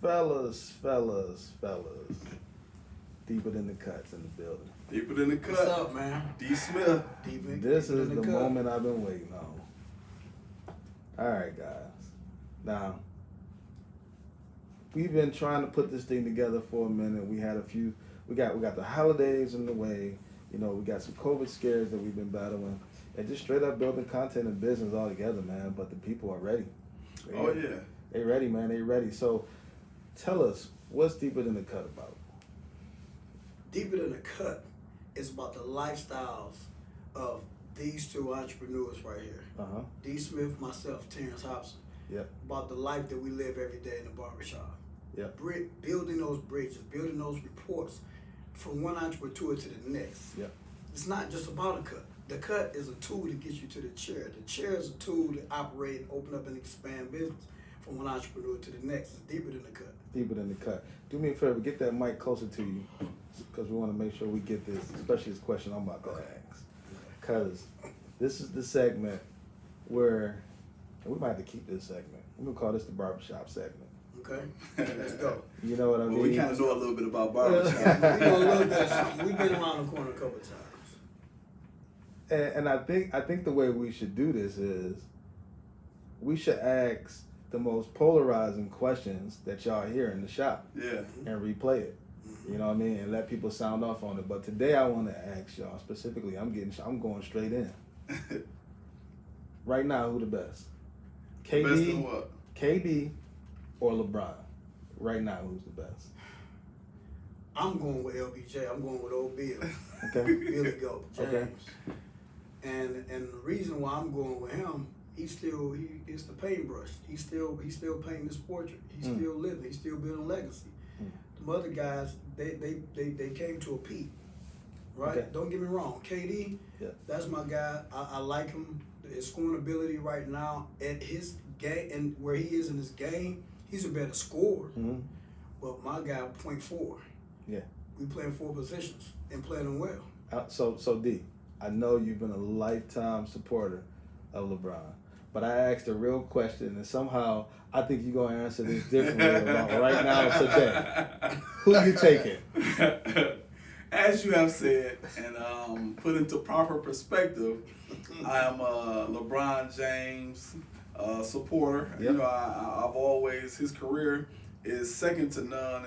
Fellas. Deeper than the cuts in the building. Deeper than the cut. What's up, man? D. Smith. This is the moment I've been waiting on. All right, guys. Now, we've been trying to put this thing together for a minute. We had a few. We got the holidays in the way. You know, we got some COVID scares that we've been battling, and just straight up building content and business all together, man. But the people are ready. They ready, man. They ready. So, tell us, what's Deeper Than the Cut about? Deeper Than the Cut is about the lifestyles of these two entrepreneurs right here. D. Smith, myself, Terrence Hobson. Yep. About the life that we live every day in the barbershop. Yep. Building those bridges, building those reports from one entrepreneur to the next. Yep. It's not just about a cut. The cut is a tool to get you to the chair. The chair is a tool to operate and open up and expand business from one entrepreneur to the next. It's deeper than the cut. Deeper Than the Cut. Do me a favor, get that mic closer to you, because we want to make sure we get this, especially this question I'm about to ask. Because this is the segment where, and we might have to keep this segment. We're going to call this the barbershop segment. Okay, let's go. You know what I mean? Well, we kind of know a little bit about barbershop. We know a little bit of something. We've been around the corner a couple of times. And I think the way we should do this is we should ask the most polarizing questions that y'all hear in the shop. Yeah. And replay it. You know what I mean? And let people sound off on it. But today I want to ask y'all specifically, I'm going straight in. Right now, who the best? KD, Best in what? KD or LeBron? Right now, who's the best? I'm going with LBJ. I'm going with old Bill. Okay. Billy Goat, James. Okay. And the reason why I'm going with him, it's the paintbrush. He's still painting his portrait. He's still living. He's still building legacy. The other guys, they came to a peak, right? Okay. Don't get me wrong. KD, that's my guy. I like him. His scoring ability right now at his game and where he is in his game, he's a better scorer. But my guy, 0.4. Yeah. We playing 4 positions and playing them well. So D, I know you've been a lifetime supporter of LeBron, but I asked a real question, and somehow I think you're going to answer this differently about right now today. Who you taking? As you have said, and put into proper perspective, I am a LeBron James supporter. Yep. You know, I've always, his career is second to none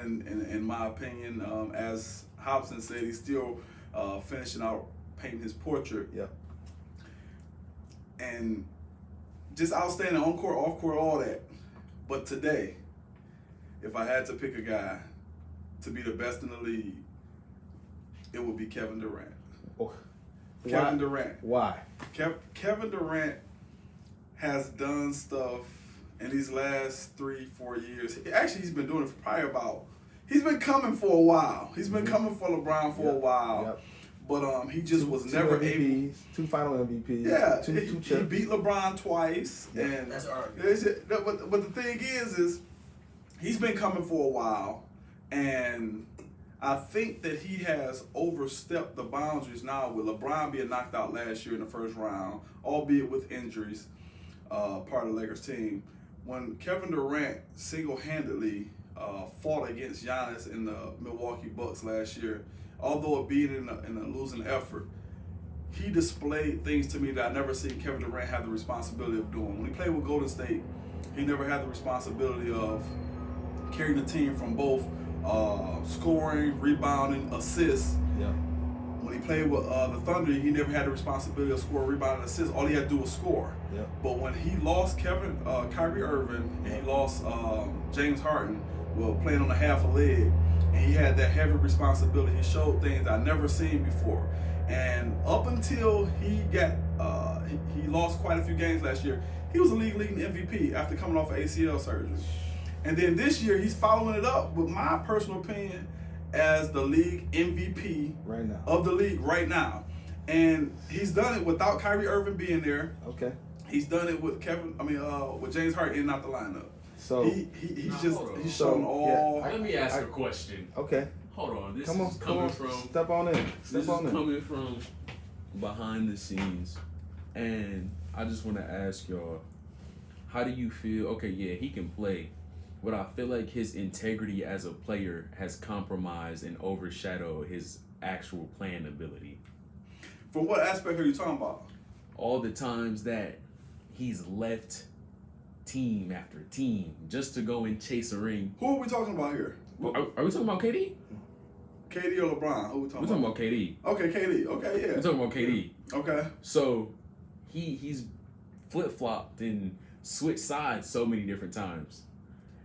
in my opinion. As Hobson said, he's still finishing out painting his portrait. Yep. And just outstanding on court, off court, all that. But today, if I had to pick a guy to be the best in the league, it would be Kevin Durant. Oh. Kevin Durant. Why? Kevin Durant has done stuff in these last 3-4 years. Actually, he's been doing it for probably he's been coming for a while. He's been coming for LeBron for a while. Yep. But he just was never able. 2 final MVPs. Yeah, two he chips. beat LeBron twice. Yeah. And That's arguable. but the thing is he's been coming for a while, and I think that he has overstepped the boundaries now with LeBron being knocked out last year in the first round, albeit with injuries, part of the Lakers team. When Kevin Durant single-handedly fought against Giannis in the Milwaukee Bucks last year, although it beat in a losing effort, he displayed things to me that I never seen Kevin Durant have the responsibility of doing. When he played with Golden State, he never had the responsibility of carrying the team from both scoring, rebounding, assists. Yeah. When he played with the Thunder, he never had the responsibility of scoring, rebounding, assists. All he had to do was score. Yeah. But when he lost Kyrie Irving and he lost James Harden, playing on a half a leg, and he had that heavy responsibility, he showed things I never seen before. And up until he got, he lost quite a few games last year, he was a league-leading MVP after coming off of ACL surgery. And then this year, he's following it up with my personal opinion as the league MVP right now of the league right now. And he's done it without Kyrie Irving being there. Okay. He's done it with with James Harden in out the lineup. So he's shown all. Let me ask a question. Okay. Hold on. This Come is coming from. Step on in. Coming from behind the scenes, and I just want to ask y'all, how do you feel? Okay, yeah, he can play, But I feel like his integrity as a player has compromised and overshadowed his actual playing ability. For what aspect are you talking about? All the times that he's left team after team just to go and chase a ring. Who are we talking about here? Are we talking about KD? KD or LeBron? Who are we talking We're talking about KD. Okay, KD. Okay, yeah. We're talking about KD. Okay. So he's flip-flopped and switched sides so many different times.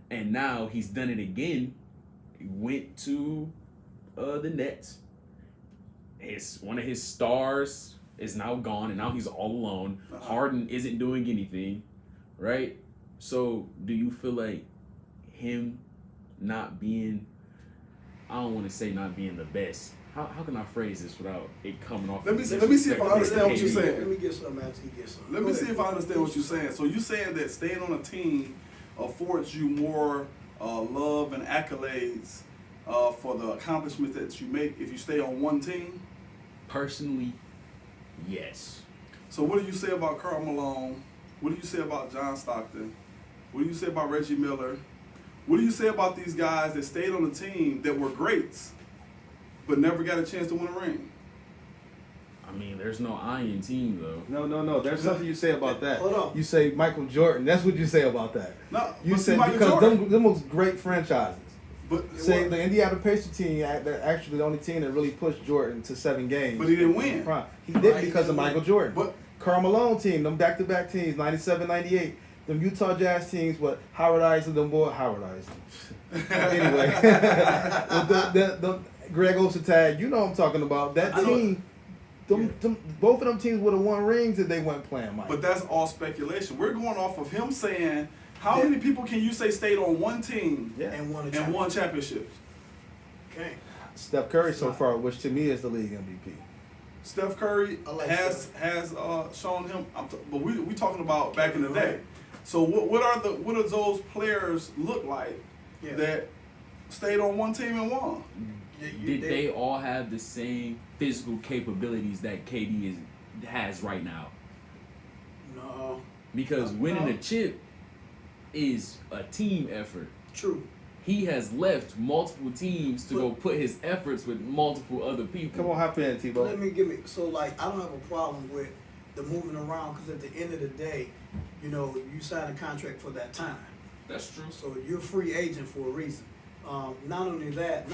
And now he's done it again. He went to the Nets. One of his stars is now gone, and now he's all alone. Harden isn't doing anything, right? So do you feel like him not being, I don't want to say not being the best. How can I phrase this without it coming off? Let me see if I understand what you're saying. Let me get something after he gets something. Let me see if I understand what you're saying. So you're saying that staying on a team affords you more love and accolades for the accomplishments that you make if you stay on one team? Personally, yes. So what do you say about Karl Malone? What do you say about John Stockton? What do you say about Reggie Miller? What do you say about these guys that stayed on the team that were greats but never got a chance to win a ring? I mean, there's no iron team though. No. There's something you say about that. Hold on. You say Michael Jordan. That's what you say about that. No, You but said Michael because Jordan. them was great franchises. But Say the Indiana Pacers team, they're actually the only team that really pushed Jordan to 7 games. But he didn't win. He did because of Michael Jordan. But Karl Malone team, them back-to-back teams, 97, 98. Them Utah Jazz teams, what Howard Eisen, them boy Howard Eisen. Anyway, with the Greg Ostertag, you know what I'm talking about. That team, both of them teams would have won rings if they weren't playing Mike. But that's all speculation. We're going off of him saying, how many people can you say stayed on one team And won a and won championships? Okay. Steph Curry so far, which to me is the league MVP. Steph Curry I like has shown him, but we talking about back in the day. So what do those players look like that stayed on one team and won? Did they all have the same physical capabilities that KD has right now? No. Because winning a chip is a team effort. True. He has left multiple teams to go put his efforts with multiple other people. Come on, hop in, T-Bo. Let me give me so like I don't have a problem with the moving around because at the end of the day, you know, you sign a contract for that time. That's true. So you're a free agent for a reason. Not only that,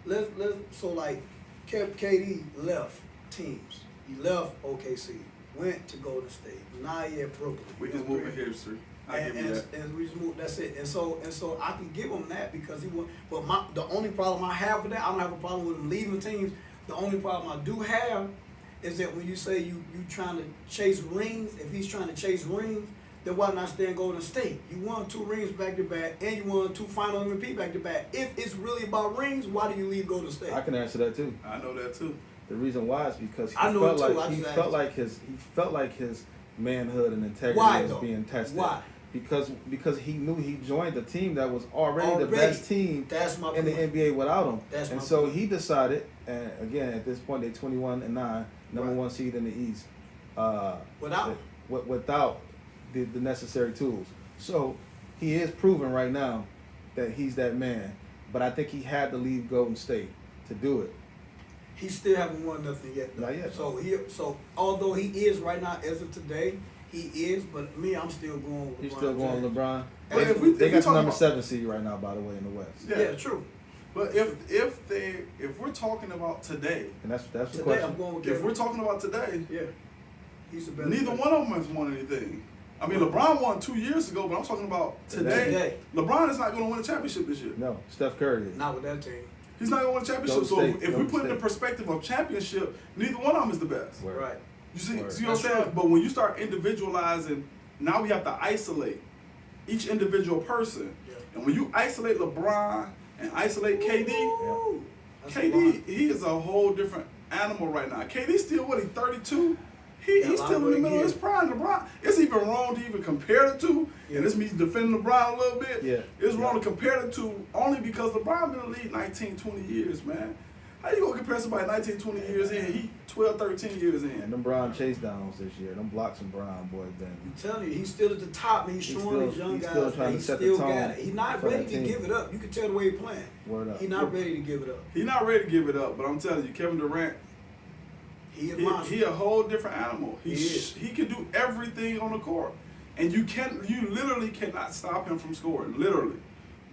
let's so like KD left teams. He left OKC, went to Golden State. Now he at Brooklyn. We just moving history. I give you that. And we just moved. That's it. And so I can give him that because he won. But the only problem I have with that, I don't have a problem with him leaving teams. The only problem I do have is that when you say you trying to chase rings, if he's trying to chase rings, then why not stay in Golden State? You won 2 rings back to back, and you won 2 final MVP back to back. If it's really about rings, why do you leave Golden State? I can answer that too. I know that too. The reason why is because he I know felt it too. like I he just felt asked. like his manhood and integrity Why, was though? being tested. Why? Because he knew he joined a team that was already the best team That's my in the point. NBA without him. That's and my so point. he decided, and again at this point they're 21-9, number Right. 1 seed in the East. Without him. Without the necessary tools. So he is proving right now that he's that man. But I think he had to leave Golden State to do it. He still haven't won nothing yet. Though. Not yet. So although he is right now as of today, he is. But me, I'm still going with He's LeBron still going James. LeBron. But if we They got the talking number about- 7 seed right now, by the way, in the West. Yeah, true. But if we're talking about today, And that's the Today question. I'm going with if Kevin. we're talking about today, Yeah, he's the best. neither player. one of them has won anything. I mean, LeBron won 2 years ago, but I'm talking about today. Today. LeBron is not going to win a championship this year. No, Steph Curry is. Not with that team. He's not going to win a championship. So Golden if State, we put in the State. perspective of championship, neither one of them is the best. Word. Right. You see, Word. see what I'm That's saying? true. But when you start individualizing, now we have to isolate each individual person. Yeah. And when you isolate LeBron and isolate KD, Ooh, that's a KD, lot. he is a whole different animal right now. KD still what? He 32. He's Yeah, still in the like middle of his him. prime. LeBron. It's even wrong to even compare the two. Yeah. And this means defending LeBron a little bit. Yeah. It's wrong to compare the two only because LeBron been in the league 19, 20 years, man. How you gonna compare somebody 19, 20 years in? He 12, 13 years in. And them Bron chase downs this year, them blocks and Bron boys been. I'm telling you, he's still at the top, and he's showing these young he's guys still that trying he to set the still tone got it. He's not for ready that to team. give it up. You can tell the way he's playing. Word up. He's not ready to give it up. He's not ready to give it up, but I'm telling you, Kevin Durant, He a monster. he a whole different animal. He is. He can do everything on the court, and you literally cannot stop him from scoring. Literally,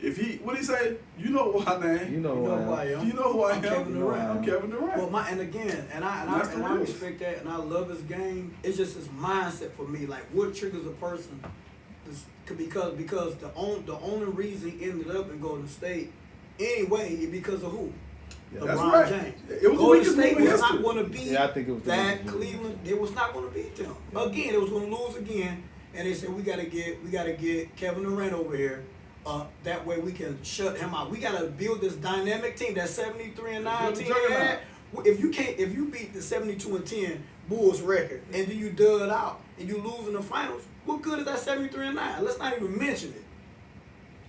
if he, what he say? You know why, man. You know You know why. who I am. You know who I am. I'm Kevin Durant. I'm Kevin Durant. Well, and again, That's the I rules. respect that, and I love his game. It's just his mindset for me. Like, what triggers a person? Because the only reason he ended up in Golden State anyway is because of who? Yeah. That's LeBron right. James. It was the Golden weakest State move in was not history. going to beat Yeah, I think it was the that weakest move. Cleveland. They was not going to beat them again. They was going to lose again, and they said we got to get Kevin Durant over here. That way we can shut him out. We got to build this dynamic team. That 73-9 team they had. If you beat the 72-10 Bulls record and then you dud out and you lose in the finals, what good is that 73-9? Let's not even mention it.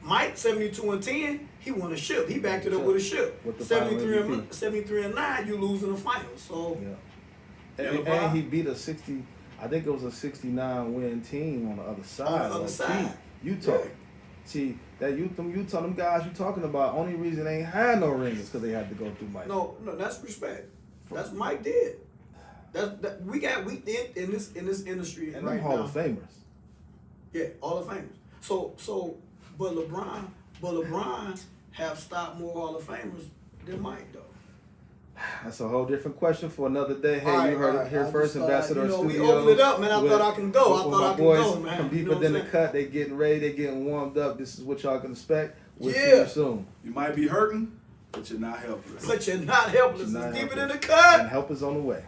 Mike 72-10, he won a ship. He backed it up with a ship. With the final 73-9, you lose in the finals. So Yeah. And he beat a 60. I think it was a 69 win team on the other side. On the other side. Utah. Yeah. See that Utah, them guys you talking about. Only reason they ain't had no rings because they had to go through Mike. No, that's respect. That's what Mike did. We did in this industry And right them Hall now. of Famers. Yeah, Hall of Famers. But LeBron have stopped more Hall of Famers than Mike though. That's a whole different question for another day. Hey, All right, you heard all it right. here I first, just thought, Ambassador we Studios. opened it up, man. I thought I can go. I with thought my I can boys go, man. from You deeper know what than I'm the saying? cut. They getting ready. They getting warmed up. This is what y'all can expect. We'll see Yeah. you soon. You might be hurting, but you're not helpless. But you're not helpless. You're not It's deeper than helpless. the cut. And help is on the way.